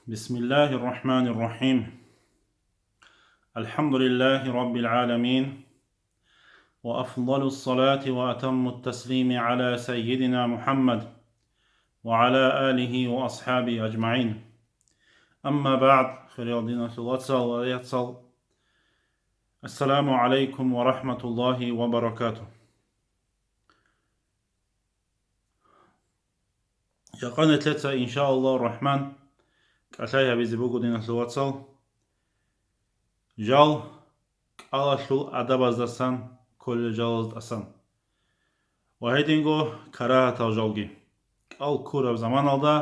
بسم الله الرحمن الرحيم. الحمد لله رب العالمين، وأفضل الصلاة وأتم التسليم على سيدنا محمد وعلى آله وأصحابه أجمعين. أما بعد، السلام عليكم ورحمة الله وبركاته. يقنت لتا إن شاء الله الرحمن كأشيها بزبوكو دينا سلواتسال جال قالشل أدب أزدسان كل جالز أسان وهيدينغو كراهة الجالجي قال كورا بزمان алда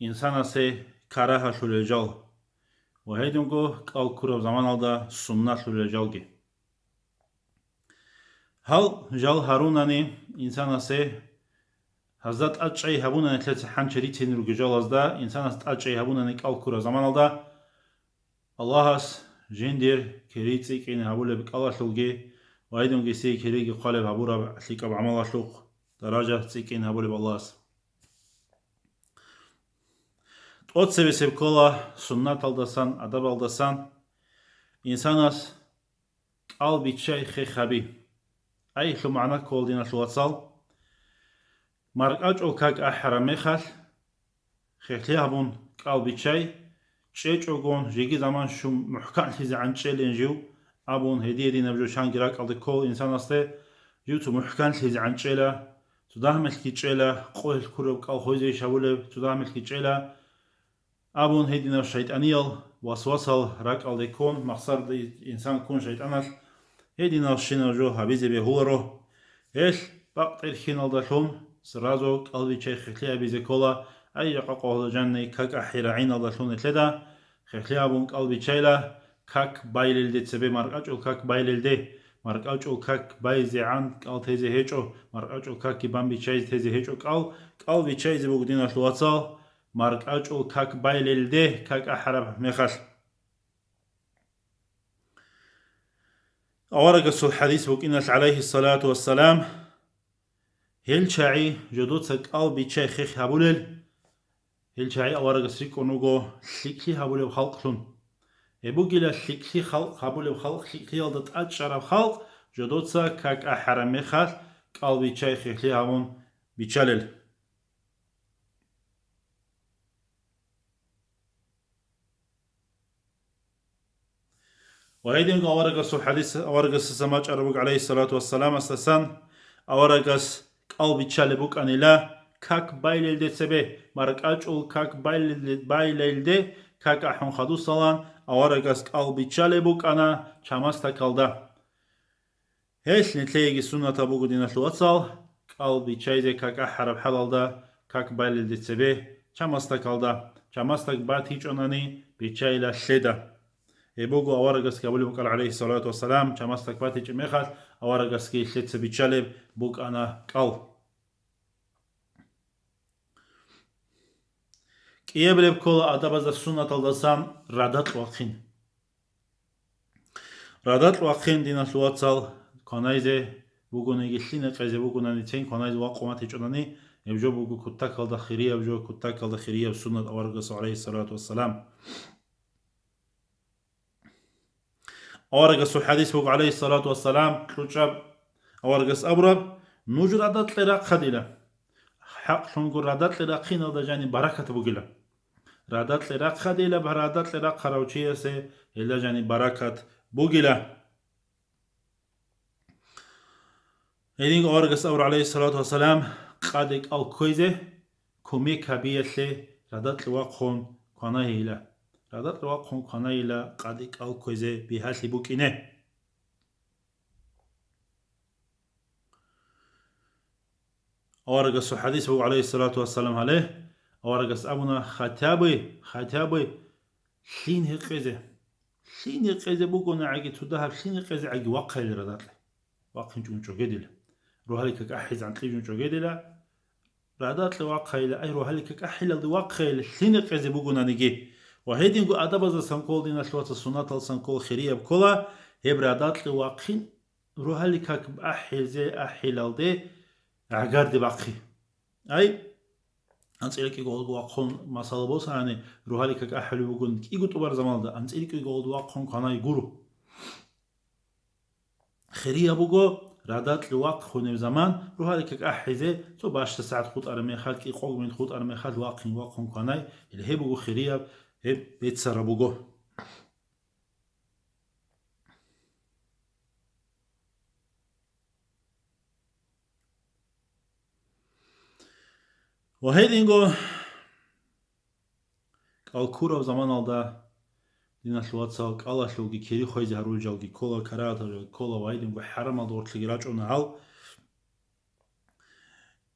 إنسان أسي كراهة شل جال وهيدينغو قال كورا بزمان алда سنة شل جالجي هل جال هاروناني إنسان أسي حضرت أجعي هبوناني تلت حنشري تنرو جال أزدا إنسان أست أجعي هبوناني قال كورا بزمان алда الله أس جندير كريتسي كين هبولة بقال شلجي وهيدينغو سي كريجي قالب هبورا أسليك بعمل شلوق درجة تسيكين هبولة بالله От себесеп кола суннат алдасан, адаб алдасан, инсанас qalbi çay xehabi. Ay şu mana koldina şu atsal. Marqaç o kak ahramexal. Xehli habun qalbi çay. Çeç ogon jegi zaman şu muhkan hizi ançelen jiu. Abun hediye dina bjo şangirak aldı kol insanas te. Jiu muhkan hizi ançela. Tudahmel ki çela. Qohel kurub kal hoyze şavule. Tudahmel ki çela. أبون هيدنا الشيطانيال وسوسل راك الديكون مقصر دي إنسان كون شيطانال هيدنا الشينا جو هبيزي بهولرو إيش بقتر خينال داشون سرازو قلبي شيخ خليا بيزي كولا أي يقاقو جاني كاك أحيرا عين داشون إتلدا خليا أبون قلبي شيلا كاك بايلل دي تسبي مرقاجو كاك بايلل دي مرقاجو كاك بايزي عن قال تيزي هيجو مرقاجو كاك بامبي شيز تيزي هيجو قلبي شيزي بوغدينا شلواتسال مرقاجو كاك بايللده كاك أحرب مخال أورقس الحديث بكيناش عليه الصلاة والسلام هل شاعي جدوتك قلبي شاي خيخ هبولل هل شاعي أورقس ريكو نوغو شليكي هبولل خلقشون يبوغيلا شليكي خلق هبولل خلق شليكي يلدت أجرب خلق جدوتك كاك أحرب مخال قلبي شاي خيخ هبون بيشالل وهيدين أورقس الحديث أورقس سماج أربك عليه الصلاة والسلام أستسان أورقس قلبي تشالبوك أن لا كاك بايلل دي سبه مرق أجل كاك بايلل دي كاك أحون خدو صلان أورقس قلبي تشالبوك أنا چاماستا كالدا هيش نتليجي سنة أبوك دينا شلواتسال قلبي تشايزي كاك أحرب حلال دا كاك بايلل دي سبه چاماستا كالدا چاماستا بات هيچ أناني بيچايلا شلدا يبوغو أورقس كابولي بوك عليه الصلاة والسلام چاماستك باتي چميخات أورقس كي شلتس بيچالب بوك أنا قال كيابلب كولا أدابز السنة الدسان رادات واقين دينا شلواتسال كونايزي بوغو نيجيشلين قيزي بوغو نانيتين كونايزي واقومات هيچوناني يبجو بوغو كتاك الدا خيرية يبجو كتاك الدا خيرية بسنة أورقس عليه الصلاة والسلام أورقس الحديث بوك عليه الصلاة والسلام كلوشاب أورقس أبرب نوجد عدد لراق خديلة حق شنقول رادات لراق خينا دا جاني بركة بوغيلة رادات لراق خديلة برادات لراق خراوشية سي إلا جاني بركة بوغيلة إذن أورقس أبر عليه الصلاة والسلام قادك أو كويزة كومي كبير سي رادات لواقون قناه إلا رادات لواقون قناه إلا قادك أو كويزة بيهاتي بوكينه أورقس الحديث هو عليه الصلاة والسلام عليه أورقس أبونا خطابي شين هقزة بوكونا عاقي تدهب شين هقزة عاقي واقع لردات واقع جون جوجدل روحالك أحيز عن تلي جون جوجدل رادات لواقع أي روحالك أحيل الواقع شين هقزة بوكونا نجي وهيدين قو أدبز سنقول دينا شوات السنات السنقول خيرية بكولا هبرادات لواقين روحالك أحيل الدي عقار دي باقي أي أنصيلك يقول واقون مسألة بوس يعني روحالك كأحلو بقول يقول تبار زمان ده أنصيلك يقول واقون كنا يقولوا خيرية بقول رادات الوقت خون زمان روحالك كأحزة تو باش تساعد خود أرمي خالك يقول من خود أرمي خال واقون كنا اللي هي بقول خيرية هي بيتسرى بقول وهيدي نقول الكورة زمان alda دينا شواتسا قالا شوقي كيري خوي زهرول جوقي كولا كراتا كولا وايدن وحرم الدورت لي راجعون هال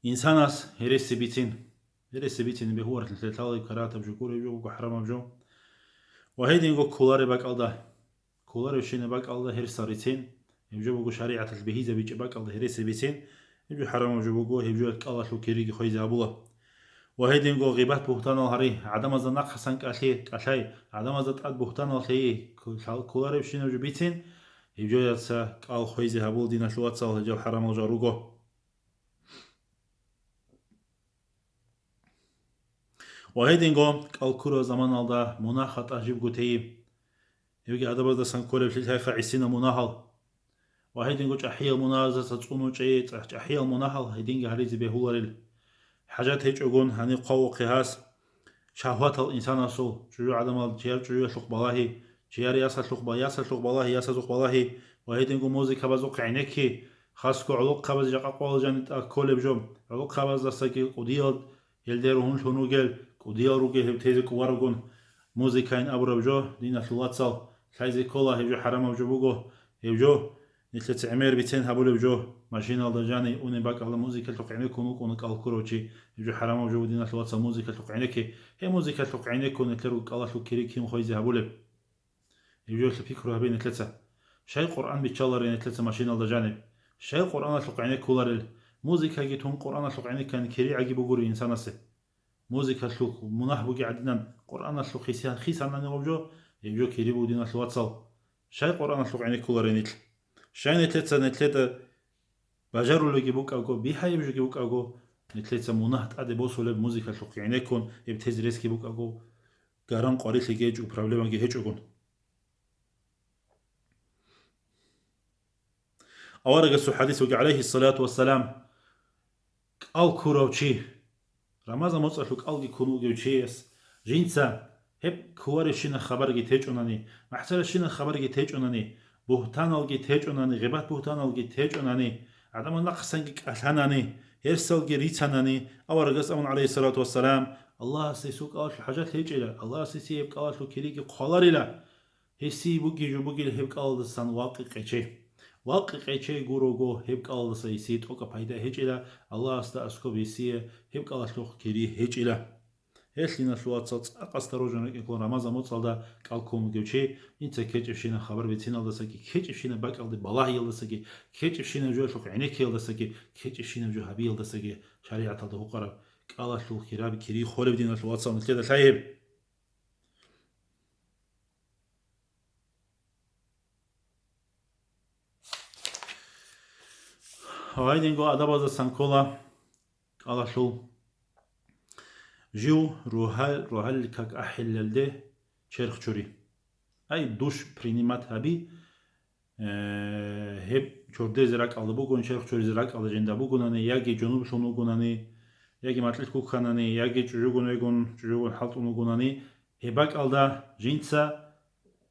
إنساناس هرسي بيتين بهور تلتالي كراتا بجوكوري جو وحرم بجو وهيدي نقول كولاري باك alda كولاري وشين باك alda هرسا ريتين يبجو بقو شريعة البهيزة بيجي باك alda هرسي بيتين يبجو حرم بجو بقو يبجو قالا شو كيري خوي زهبولا وهيدي نقول غيبات بوهتان الهري عدم زناق حسن كاشي عدم زتقد بوهتان الهي كولاري بشين وجو بيتين يبجو يتسا قال خويزي هبول دينا شوات سال هجو حرام الجاروغو وهيدي نقول قال كورو زمان الدا مناخة أجيب قوتي يبقى عدم زا سنكولي بشيل هايفا عيسينا مناهل وهيدي نقول أحيال منازة تتصونو جيت أحيال مناهل هيدي نقول هريزي بهولاريل حاجات هيج أقول هني قوة قياس شهوات الإنسان أصل جوا عدم الجيار جوا سوق بالله جيار ياسا سوق بالله ياسا سوق بالله ياسا سوق بالله وهيد نقول موزيكا بزوق عينك خاص كعلوق خبز جاق قوال جانت كل بجوم علوق خبز دستكي قديال يلدرون شنوجل قديال روجه هبتيز كوارجون موزيكا إن أبرا بجو دينا شلواتسال خايزي كولا هبجو حرام بجو بوجو هبجو نتلت عمير بيتين هبول بجو ماشين الدجاني أوني باك على موزيكا توقعنك ونك الكروتشي هبجو حرام بجو دينا شلواتسال موزيكا توقعنك هي موزيكا توقعنك ونتلروك الله توكيريك يوم خويزي هبول هبجو الفكرة بين ثلاثة شيء قرآن بيتشالر يعني ثلاثة ماشين الدجاني شيء قرآن توقعنك كولر الموزيكا جيتهم قرآن توقعنك كان كيري عجيب بقولي إنسان سه موزيكا شلوك مناح بقي عدنا قرآن شلوك خيسان نبجو يبجو كيري بودينا شلواتسال شيء قرآن توقعنك كولر نتل شيء نتلتا بجارو اللي جيبوك أوكو بيها يبجو جيبوك أوكو نتلتا مناح تأدي بوسو لب موزيكا توقعنكون يبتز ريسكي بوك أوكو قران قريت لجيج وبروبلم جي هيج أكون أورق الحديث وقع عليه الصلاة والسلام قال كوروتشي رمضان مصرفك قال كونو جوتشيس جينسا هب كواري شين خبر جي تيج أناني محسر شين خبر جي تيج أناني بهتان الجي تيج أناني غيبات بهتان الجي تيج أناني عدم النقصان جي ألهاناني هرسل جي ريتاناني أورق أمن عليه الصلاة والسلام الله سيسوق قال حاجات هيج إلى الله سيسيب قال شو كريجي قالر إلى هسي بوجي جو بوجي هب قال دسان واقع جوروجو هب قال دسا يسيت أوكا بايدا هيج إلى الله استأسكو بيسيه هب قال شو كري هيج إلى هسلينا شو أتص أقصتروجنا يكون رمضان متصل قالكم جوشي أنت كيجفشينا خبر بيتنا دسكي كيجفشينا باك ألدي بالله يلدسكي كيجفشينا جو شوك عينك يلدسكي كيجفشينا جو هبي يلدسكي شريعة تلده قرب قال شو كراب كري خول بدينا شو أتصل مثل كذا شايب هاي دينغو أدبا سانكولا قال شو جو روحال كاك أحلل شرخ شوري أي دوش برينيمات هبي هب چورده زرак алды бугун шерх чори зирак алды женда бугунани яги жонуб шону гунани яги матлит кукханани яги чужугун халтуну гунани хебак алда жинца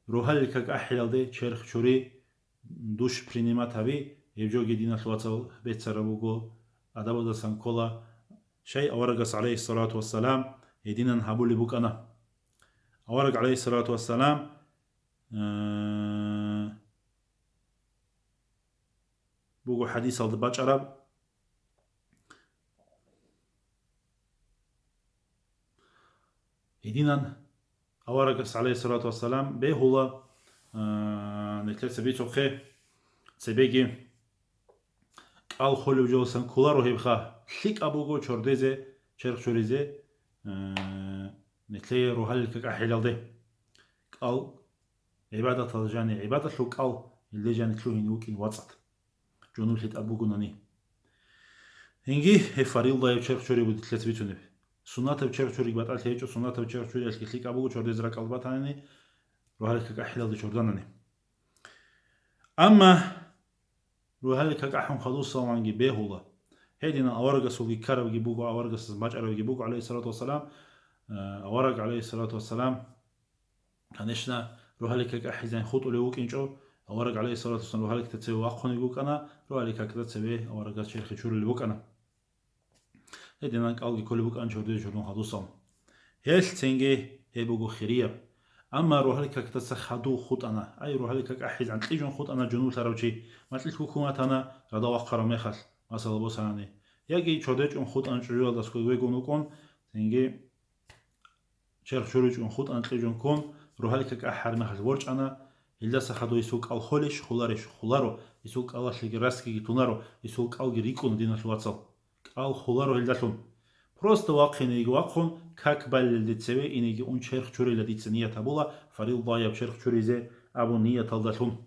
рухал как ахилалде шерх чори душ принимат хаби евжоги дина шлвацал бетсара бугу адабада санкола شيء أورق عليه الصلاة والسلام يدينا هابولي بوكانا أورق عليه الصلاة والسلام بوغو حديث الضباط عرب يدينا أورق عليه الصلاة والسلام بهولا نتلت سبيتو خي سبيجي قال خلو جوسن كولارو هيبخا ليك أبوغو چورديزي شرق چوريزي نتلي روحال كك أحيلال قال عبادة الجاني عبادة لو قال اللي جاني تلو هنوكين واتسط جنوب لت أبوغو ناني هنجي هي فريل ضايو شرق چوري بود تلت بيتونب سنة بتشرشوري بات الهيج سنة بتشرشوري الكتليك أبو شردي زرق الباتاني روحالك كأحيل دي شردانني أما روحالك كأحم خلوص وانجي بيهولا هيدينا أورغ سولي كارب جيبوكو أورغ سزماج عرب جيبوكو عليه الصلاة والسلام أورغ عليه الصلاة والسلام كانشنا روحالك كأحيزين خطو لوك إنجو أورغ عليه الصلاة والسلام روحالك تتسوي واقوني بوك أنا روحالك كتتسوي أورغ شيخ شور اللي بوك أنا هيدينا قالجي كل بوك أنشور دي شورون خلوصهم هيل تنجي هيبوكو خيرية أما روحالك كتتسخدو خط أنا أي روحالك كأحيز عن تليجون خط أنا جنوب تروشي ما تلك حكومة أنا ردا وقرا مخل مثلا بوساني يجي شودج اون خود انچوجو داس کوی گونو کن تنگي شيخ شورج اون خود انچوجون کن روحالك كأحر مخل ورج أنا إلا سخدو يسوق الخولش خلارش خلارو يسوق الله لي راسكي تونارو يسوق الجي ريكون دينا شواتصل الخلارو هلداشون просто واقعيني واقعون как بالدتسوي إنيجي اون شيخ شوري لديتسنية تابولا فريل ضايب شيخ شوري زي أبو نية تلداشون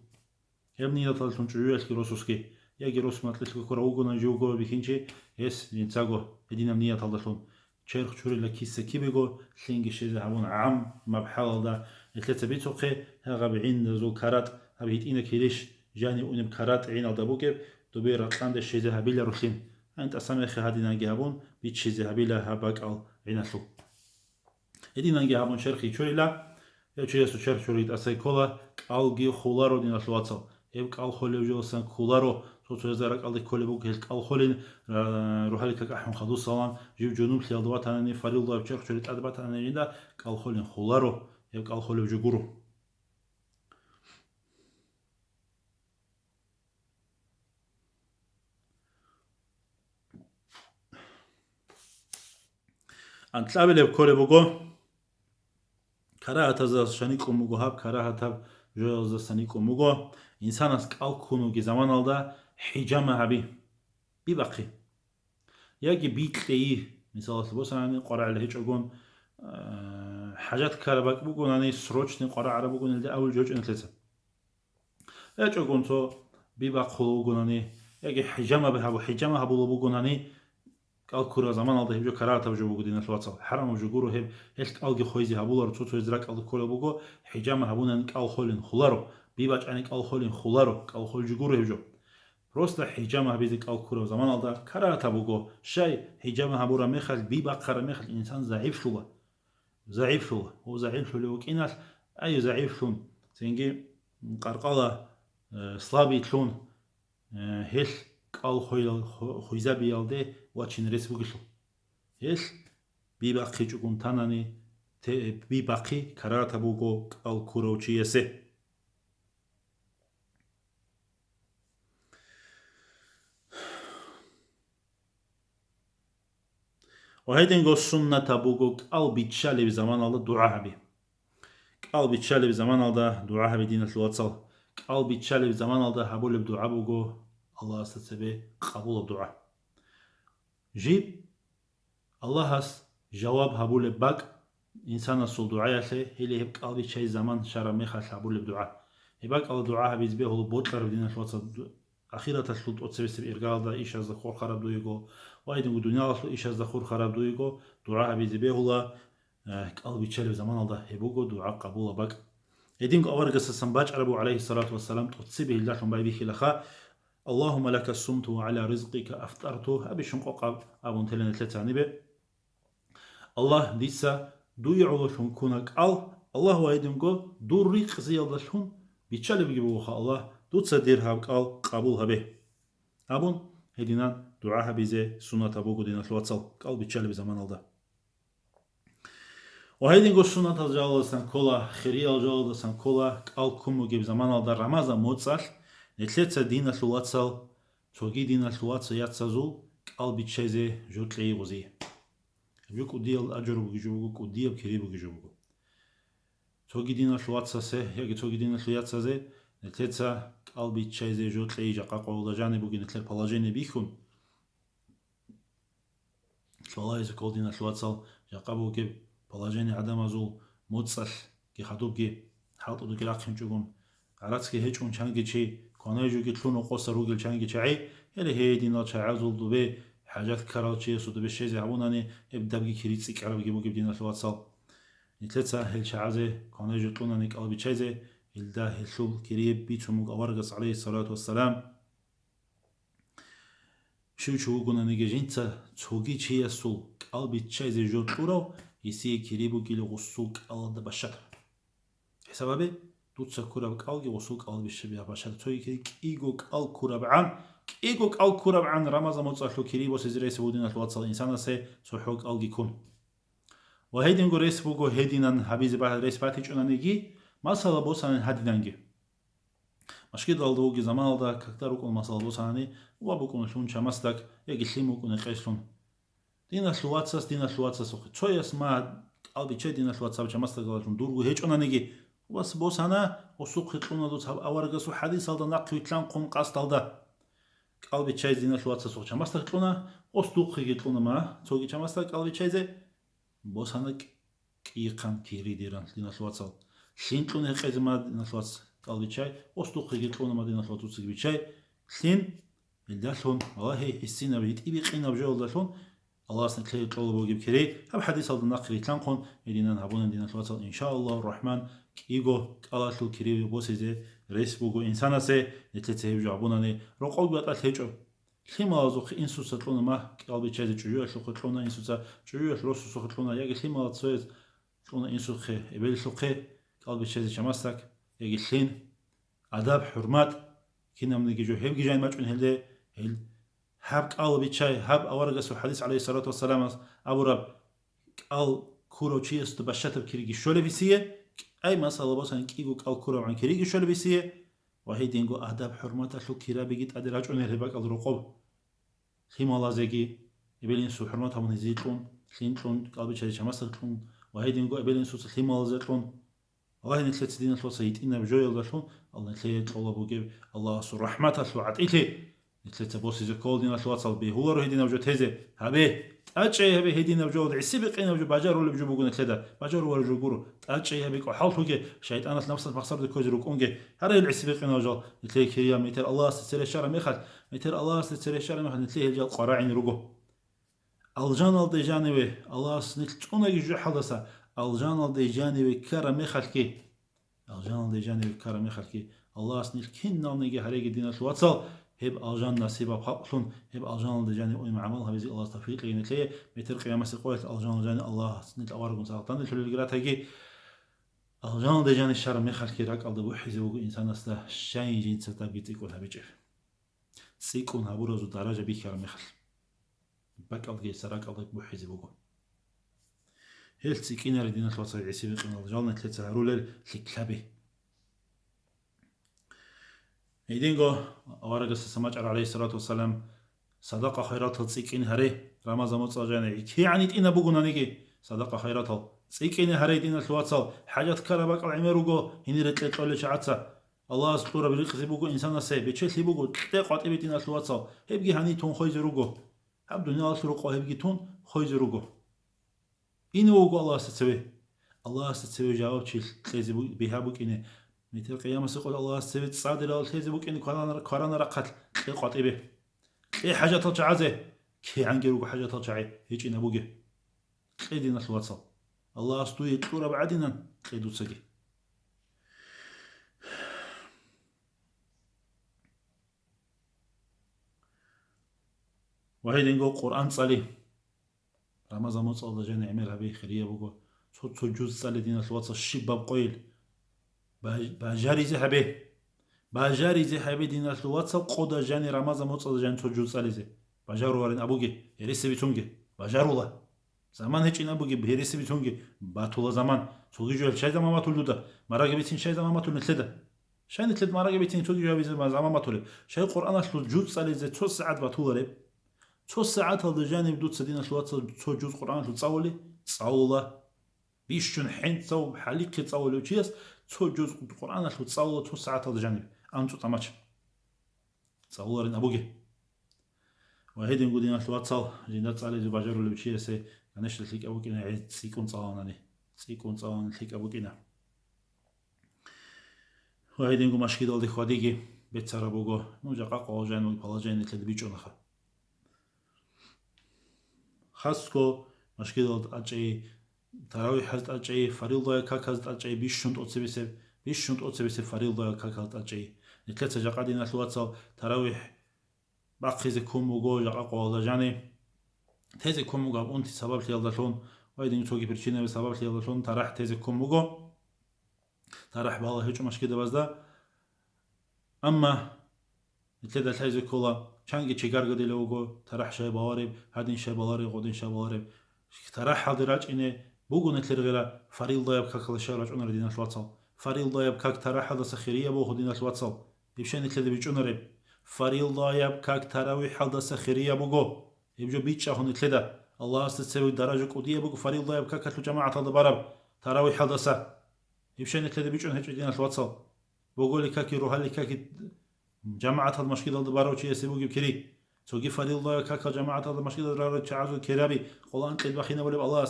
هم نية تلداشون چوجويسكي روسوسكي يجي روس ماتلسكو كراوغونا جوغو بيكينشي يس نيتساغو هدينا نية تلداشون شيخ شوري لكيسة كيبيغو سلينجي شيزي هابون عام مبحال دا التلاتة بيتوقي هاغا بعين زو كارات هابيت إنا كيليش جاني أونم كارات عين الدابوكيب دوبي راتلان دا شيزي هابيلا روسين أنت أساميخي هادينا جهابون بيت شيزي هابيلا هاباك أو عيناسو هدينا جهابون شيخي شوري لا يوچيسو شيخ شوري تأسي كولا كالجي خولارو دينا شواتسل يب كال خولي جوسان كولارو صوت زرق على كل بوك هيك الخولين روحالك كأحم خدو سلام جيب جنوب خيالدوات أنا فريل ضرب شرق شريط أدبات أنا جندا كالخولين خلارو يب كالخولي بجورو أنت لابل بكل بوكو كراهة زاس شنيكو موجو هاب كراهة جوز سنيكو موجو إنسان أسك ألكونو جي زمان alda حجامة هبي بيبقي يجي بيتلي مثال بوساني قرع الهيج أقول حاجات كاربك بقول أنا سروتشني قرع عرب بقول ده أول جوج انتلسه هيج أقول تو بيبقى خلو بقول أنا يجي حجامة بهابو حجامة هبولو بقول أنا قال كورا زمان alda هيجو كراهة بجو بقول دينا الواتساب حرام بجو جورو هيب هيك ألقي خويزي هبولو رتوتو يزرق ألقي كورا بقول حجامة هبونا قال خولين خلارو بيبقى عنك قال خولين خلارو قال خول جورو هيجو просто حجامة بيزك أو كورة زمان الله كرا تبوجو شيء حجامة هبورا مخل بيبقى خرا مخل إنسان ضعيف شوه ضعيف شوه هو ضعيف شوه لو كيناس أي ضعيف شون تنجي قرقالة سلابي تلون هل قال خويزا بيالده واتشين رسبوك شو هل بيبقى خيجون تاناني بيبقى كرا تبوجو أو كورة وشيسه وهيدين قو سنة تبوغو قلبي تشالي بزمان الله دعاها بي قلبي تشالي بزمان الله دعاها بي دينة الواتسال قلبي تشالي بزمان الله هبول بدعا بوغو الله استتبه قبول بدعا جيب الله هس جواب هبول باق إنسان الصول دعايا سي هيلي هب قلبي تشالي زمان شارع ميخاس هبول بدعا هباق الله دعاها بيزبه هلو بوتلر بدينة الواتسال أخيرا تسلط أتسبسب إرقال دا إيش از دخور خراب دويقو وايدن دنيا أصلو إيش از دخور خراب دويقو دعاها بيزبه هلا قلبي تشالي زمان الله هبوغو دعاء قبول باق إدين أول قصة سنباج عربو عليه الصلاة والسلام تتصبه الله لهم بايبي خلخا اللهم لك الصمت وعلى رزقك أفطرته أبي شنقوق أبون تلين تلتاني الله ديسا دويعو شنكونك الله وايدن قو دور ريق زيادة شون بيتشالي بيجيبوخا الله دوتسا ديرها قال قبولها به أبون هدينا دعاها بيزي سنة أبوكو دينا الواتسال قال بيتشالي بزمان alda وهيدين قول سنة الجالسان كولا خيري الجالسان كولا قال كومو جيب زمان alda رمضان موتسال نتلتسا دينا الواتسال توغي دينا الواتسال ياتسازول قال بيتشيزي جوتلي غزي بيوكو ديال أجرو بيجوبوكو ديال كريبو بيجوبوكو توغي دينا الواتسال سي يجي توغي دينا الواتسال زي نتلتسا قلبي تشيزي جوت لي جاقاق ولا بوغي نتلر بالاجيني بيكون والله إذا كولدينا الواتسال جاقابو كي بالاجيني عدم أزول موتصل كي خطوب كي حاطو دو كي راقهم جوغون عراتسكي هيجون چانگي چي كوناي جوغي تلونو قوصا روغل چانگي چاي يلي هي دينا چاي عزول دو بي حاجات كارالشي سود بشيزي هبوناني ابدابجي كريتسي كاربجي بوجي بدينا الواتساب نتلتsa هل شعازي كوني جتوناني قلبي تشيزي الدا هلشول كريب بيتشموك أورغس عليه الصلاة والسلام شو قلنا نيجينتا تسوقي شيء سول قلبي تشيزي جوتورو يسي كريبو كيلو غسوك الله دبشت حسابي دوتسا كورا قلبي غسوك قلبي شبيه بشت توي كيغو قل كورا بعن كيغو قل كورا بعن رمضان متصلو كريبو سيزريس بودين الواتساب إنسان سي سوحوك قلبي كون وهيدين غو ريس بوغو هيدينان حبيز بعد ريس باتيچ اونانيگي масала босанен хадиданги машки далдууги заманалда кактарук он масала босанани уабукун лун чамастак яги лимукун қеслун динас луатсас охи цояс ма алби че динас луатсап чамастак галун дургу хечонанеги убас босана осук хитлунаду аваргасу хадис алда нақвитлан қун қасталда алби че динас луатсас охи чамастак хитлуна остук хитлуна ма цоги чамастак алби чезе босанак киқан киридиран динас луатсал Линтлун хезмад наслац калвичай, остухи гитлун мадинаслац уцигвичай, лин илдалун, Аллахи хиссина бит ибиқина бжолдалун, Аллах снеклей толбогиб керей, хаб хадис алдан нақри тланқон, мединан хабунан динаслацал иншааллах рахман, киго калатлу керей босизе, рейсбугу инсанасе, нетлецеев жабунане, роқол биатал хечо. Лималазух инсуса тлуна ма калвичай чуюа шлухатлуна инсуса, чуюа шлосусухатлуна, яги лималацоез тлуна инсухе, эбелшухе, قلبي شيء شمستك يجي لين أدب حرمات كنا من يجي جو هيب جاي ماجون هل هاب قلبي شيء هاب أورجس الحديث عليه الصلاة والسلام أبو رب قال كورو شيء استبشت بكريجي شو لبيسيه أي مسألة بس إنك يجو قال كورو عن كريجي شو لبيسيه وهي دينجو أدب حرمات أشلو كيرا بيجيت أدراج عن الرباك الرقاب خيم الله زكي يبين سو حرمات هم نزيتون خينتون قلبي شيء شمستكون وهي دينجو يبين سو خيم الله زكون الله نتلت دين الوصيت إن بجوي الرسول الله نتلت طلب وجب الله سر رحمته سوعت إلي نتلت بوس زكول دين الوصل به هو روح دين وجود هذا هبه أشيء هبه هدين وجود عسيبق إن وجود بجار ولا بجو بقول نتلت بجار ولا جوجورو أشيء هبه وحالته كه شيء أنا نفس المقصد الكوزروك أنجي هذا العسيبق إن وجود نتلت كريم متر الله ستر الشر مخل متر الله ستر الشر مخل نتلت الجل قراعين رجو الجان الدجانوي الله نتلت أنا يجو حدثه الجان الدجانوي كرم خلقي الجان الدجانوي كرم خلقي الله سنيل كنا نيجي هريج دين الواتسال هب الجان نصيبه بحقلون هب الجان الدجانوي أم عمل هذه الله توفيق لينتلي متر قيامة سقوات الجان الدجاني الله سنيل أوارقون سالتان الحلول الجرات هيجي الجان الدجاني الشر مخلقي راك الله بوحيز وجو إنسان أصله شيء جنس تبيت يكون هبيجف سيكون هبورز درجة بيكرم مخل بك الله يسرق الله بوحيز وجو هلتي كينار دينا الواتساب عسيب قينا الجالنا ثلاثة رولل لكلابي يدينغو أورق السماج عليه الصلاة والسلام صدقة خيرات السيكين هري رمضان متصاجاني كي يعني تينا بوغونا نيجي صدقة خيرات السيكين هري دينا الواتساب حاجات كربك العمروغو هني رتلت ولا شعاتسا الله سبحانه بريق بوغو إنسان سي بيتشل بوغو تقاط إبي دينا الواتساب هبجي هني تون خويزروغو هب دنيا السروق هبجي تون خويزروغو إنه الله ستسوي الله ستسوي جواب شيء تلزي بيهابك إنه مثل قيامة سقول الله ستسوي تصادر الله تلزي بك إنه كورانا رقت قطع به إيه حاجة ترجع عزه كي عنجروك حاجة ترجع هيك إنه بوجه قيدنا الواتساب الله استوي تورا بعدنا قيدو تسجي وهيدا نقول قرآن صلي رمضان مصلى جاني عملها به خيرية بقول صوت جوز صلي دين الواتس الشباب قيل باجاري زي حبي باجاري زي حبي دين الواتس قودا جاني رمضان مصلى جاني صوت جوز صلي زي باجارو وارن أبوجي يريس بيتونجي باجارو الله زمان هيك إن أبوجي بيريس بيتونجي باتولا زمان سوقي جوال شيء زمان ما تولده مراجع بيتين شيء زمان ما تولد نتلده شيء نتلد مراجع بيتين سوقي جوال زمان ما تولد شيء القرآن صوت جوز صلي زي 2 ساعات باتولا رب 2 ساعات هذا جانب دوت سدينا الواتس 2 جزء قرآن تصولي تصوله بيشون حين تصو حالك تصوله وشيس 2 جزء قرآن تصوله 2 ساعات هذا جانب أنتو تماش تصولين أبوجي وهيدا نقول دينا الواتس جينات على الباجر ولا بشيس أناش لك أبوكينا عيد سيكون صالوناني سيكون صالون لك أبوكينا وهيدا نقول مشكلة على خديجي بيت سرابوجو نوجا قاقو جانو بالجان اللي بيجون خا ხასკო მაშკიდალ ტაჭი таравих ҳаст ачаи фарилдоя как ҳаст ачаи бишшунт оцебисе фарилдоя как ҳаст ачаи нетлеца жақади наслуатсал таравих бақхизе кумуго жақа қоалажани тезе кумуго аб унти сабаб лиялдалон вайдин цоги причинаве сабаб лиялдалон тарах тезе кумуго тарах бала ҳечу машкидавазда амма нетледа тезе кола чанги чигаргадилеуго тарах шайбавариб ҳадин шайбалари қодин шайбалариб тарах ҳадираҷине بوجون تلرغلا فريل ضياب كاك الله شارع جونر دينا الواتساب فريل ضياب كاك ترى حدا سخرية بوه دينا الواتساب يبشان تلذي بيجونر فريل ضياب كاك تراوي حدا سخرية بوجو يبجو بيتشا هون تلذا الله استسوي درجة قدية بوجو فريل ضياب كاك تلو جماعة هذا برب تراوي حدا سا يبشان تلذي بيجون هيج دينا الواتساب بوجو لي كاك يروح لي كاك جماعة هذا مشكلة هذا برب شيء يسيبوجي كري سوقي فريل ضياب كاك جماعة هذا مشكلة هذا تعازو كرابي قلان تلذ بخينا ولا بالله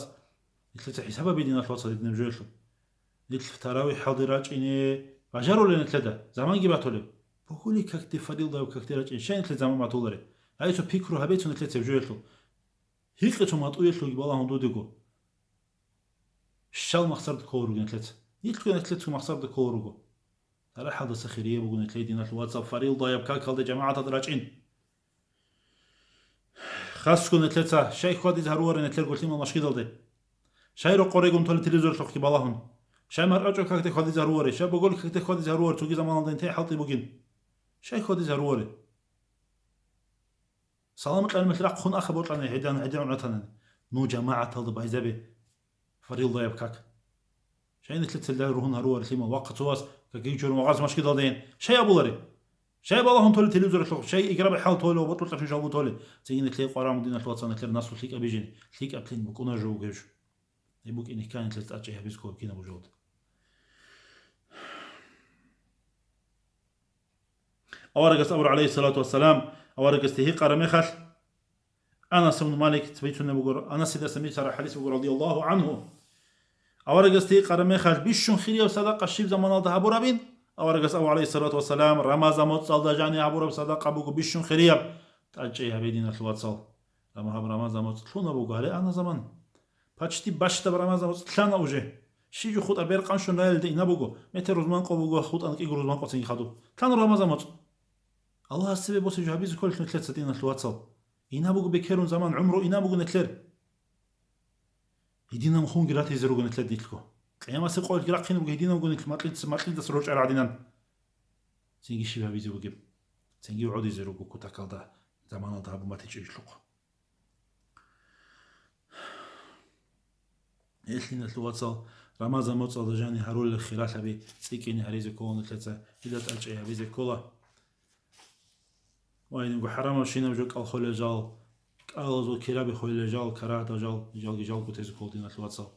نتلت حسابا بيدنا الواتساب دينا بجوشلو نتلت تراوي حاضرات إني بجارو لنا نتلدا زمان جبتولي بقولي كاكتي فريل ضاو كاكتي راج إن شان نتلت زمان ما تولري هاي تو بيكرو هبيتو نتلت بجوشلو هيك ما تقوليشلو يبالله هندوديكو الشال مخسر دكوروغ نتلت يتلو نتلت مخسر دكوروغو ترى حدا سخيريه بقول نتلت دينا الواتساب فريل ضاو كاك هالدي جماعة راج إن خاصكو نتلت شيء خادي زهرور نتلت قلت لي مشكلة دي شاي رو قريقون تولي تلفزيون شوخي بالهون شاي مرأجو كاكتي خادي زهروري شاي بقول كاكتي خادي زهروري توقي زمان الله انتهي حالتي بقين شاي خادي زهروري سلامة المثلاق خون أخي بوطلاني هيدان عطانا نو جماعة تلد بايزابي فريل ضايب كاك شاي نتلت سلدان روحون هروري سيما وقت سواس كاكي جورو مغاز مشكي دادين شاي أبولاري شاي بالهون تولي تلفزيون شوخ شاي إقراب حال تولي وبطل تفشي جالبو تولي زين تلاقي قرام دينا الواتساب نتلاقي الناس وثيك أبيجين ثيك أبلين بكونا جو جيش يبوك إني كانت لتأجيها بيسكو كينا بوجود أورقس أبر عليه الصلاة والسلام أورقس تهيق رميخل أنا سمن مالك تبيتون بقول أنا سيدا سميت على حديث بقول رضي الله عنه أورقس تهيق رميخل بيشون خيرية وصدقة الشيب زمان الله أبو ربين أورقس أبو عليه الصلاة والسلام رمضان متصل جاني أبو رب صدقة بقول بيشون خيرية تأجيها بيدين الواتساب لما هم رمضان متصلون بقول أنا زمان почти башта барамаза тлана уже шижу худ аберқаншо наилде инабуго мете рузман қобуго худ анки рузман қосинги хаду тлан рамаза моц аллах себе босе жабиз кол нетлет сатина луатсал инабуго бекерун заман умру инабуго нетлер идинам хун грати зеруго нетлет дитлко қиямасе қол грақин буго идинам го нетл матлит дас роч арадинан синги шива визуго синги уди зеруго кутакалда заман алда абу мати чишлуқ إلنا الواتساب رمضان متصل جاني هرول الخلاف أبي سيكيني هريزة كون ثلاثة إذا تأجي هريزة كولا وين يقول حرام وشينا وجوك الخول جال كالزو كرابي خول جال كراهة جال كتيز كولدين الواتساب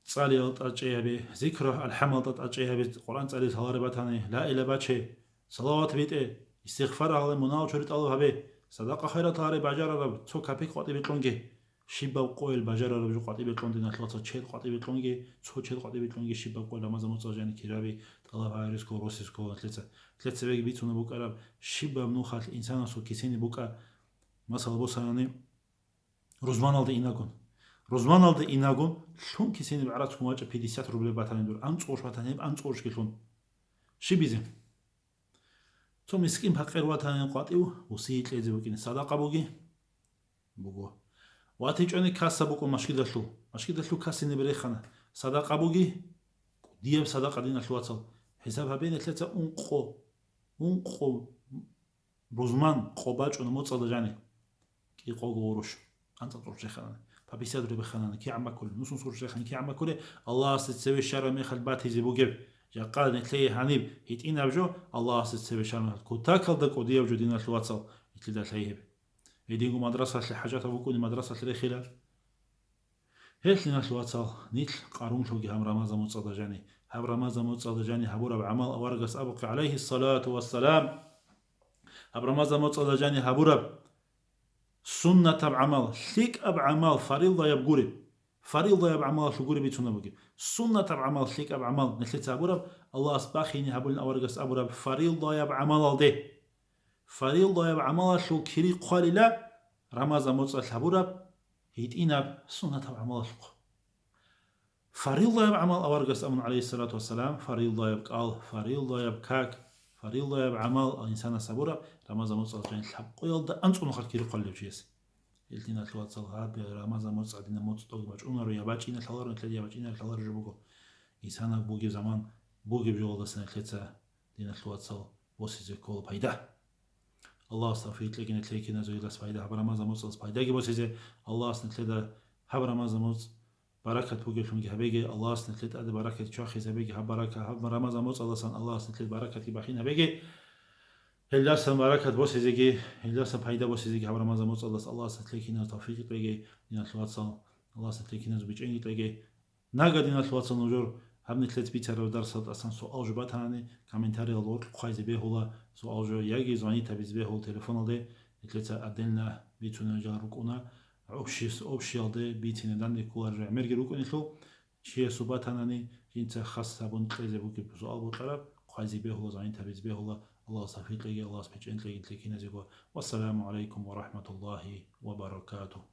صالي تأجي أبي ذكر الحمل تأجي أبي القرآن صالي هلاربتاني لا إله باتشي صلوات بيت استغفار على مناو شريط الله أبي صدقة خيرات هاري بعجر رب تو كابيك قاطي بيتلونجي شيبا وقويل بجارة ربجو قاطي بيتلون دينا ثلاثة تشيل قاطي بيتلونجي تو تشيل قاطي بيتلونجي شيبا وقويل رمضان متصاجعني كرابي طلب عارسكو روسيسكو ثلاثة بيجي بيتونا بوك أرب شيبا منوخة الإنسان سو كيسيني بوك مثلا بوساني روزمان الدي إناغون شون كيسيني بعرضكم واجه 50 روبل باتانين دور أنت قوش باتانين أنت قوش كيلون شي بيزي تو مسكين بحقير واتانين قاطيو وسيت ليزي بوكين صداقة بوكي بوكو واتيجوني كاسا بوكو مشكلة كاسي نبريخنا صداقة بوكي دياب صداقة دينا شلواتل حسابها بين ثلاثة أنقو روزمان قوباج ونموت جاني كي قوغوروش أنت تروح شيخنا فبيساد ربي خلنا كي عم كل نص صور شيخنا كي عم كل الله ستسوي الشر ميخل بات هزي بوجب جا قال نتلي هنيب هيتين أبجو الله ستسوي الشر ميخل كوتاكل دك ودياب جو دينا شلواتل يتلدا تليهب يدينكو مدرسة لحاجات أبوكوني مدرسة لخلال هيك لنا شلواتل نيتل قارون شوقي هم رمضان متصدجاني هم رمضان متصدجاني هبورا بعمل أورقس أبقى عليه الصلاة والسلام هم رمضان متصدجاني هبورا سنة بعمل ثيك أبعمل فريضة يبقوري فريضة يبعمل شو قوري بيتونا بقي سنة بعمل ثيك أبعمل نثلث أبورا الله أسباخيني هبولن أورقس أبورا فريضة يبعمل ده فريضة يبعمل شو كري قال لا رمضان موصل حبورب هيتيناب سنة عمل فريضة بعمل أورجس أمن عليه الصلاة والسلام فريضة يبقال فريضة يبكاك فريضة بعمل إنسان صبورة رمضان موصل جين الحب قيل ده أنت نخل كيرو قلب شيس التينا الواد صلها برمضان موصل دينا موت توج باش أمر يا باجينا الحوار نتلاقي باجينا الحوار جبوكو إنسان بوجي زمان بوجي بجول ده سنة ثلاثة دينا الواد صل وسيز كول بايده الله استغفر تلاقي نتلاقي نزوي لاس بايده برمضان موصل بايده جي وسيز الله استنتلاقي هب رمضان موصل بركة بوجي في مجهبيجي الله استنتلاقي أد بركة شاخي زبيجي هب بركة هب رمضان موصل الله استنتلاقي بركة باخين هبيجي هلا سن بركة بوسي زيجي هلا سن بايده بوسي زيجي هب رمضان موصل الله استنتلاقي ناس توفيق تلاقي ناس الواتساب الله استنتلاقي ناس بيجي تلاقي ناقد ناس الواتساب نجور هم نتلت بيتر ودرس أصلا سؤال جبت هاني كومنتاري الوقت خايز به هلا سؤال جو يجي زاني تبيز به هو تلفون ده نتلت أدلنا بيتون جاركونا أوبشي ده بيتين دان كولر مرجع روك نتلو شيء صبات هاني جنت خاصة بون خايز بوك سؤال بطرف خايز به هلا زاني تبيز به هلا الله صفيت لي الله سبحانه وتعالى والسلام عليكم ورحمة الله وبركاته.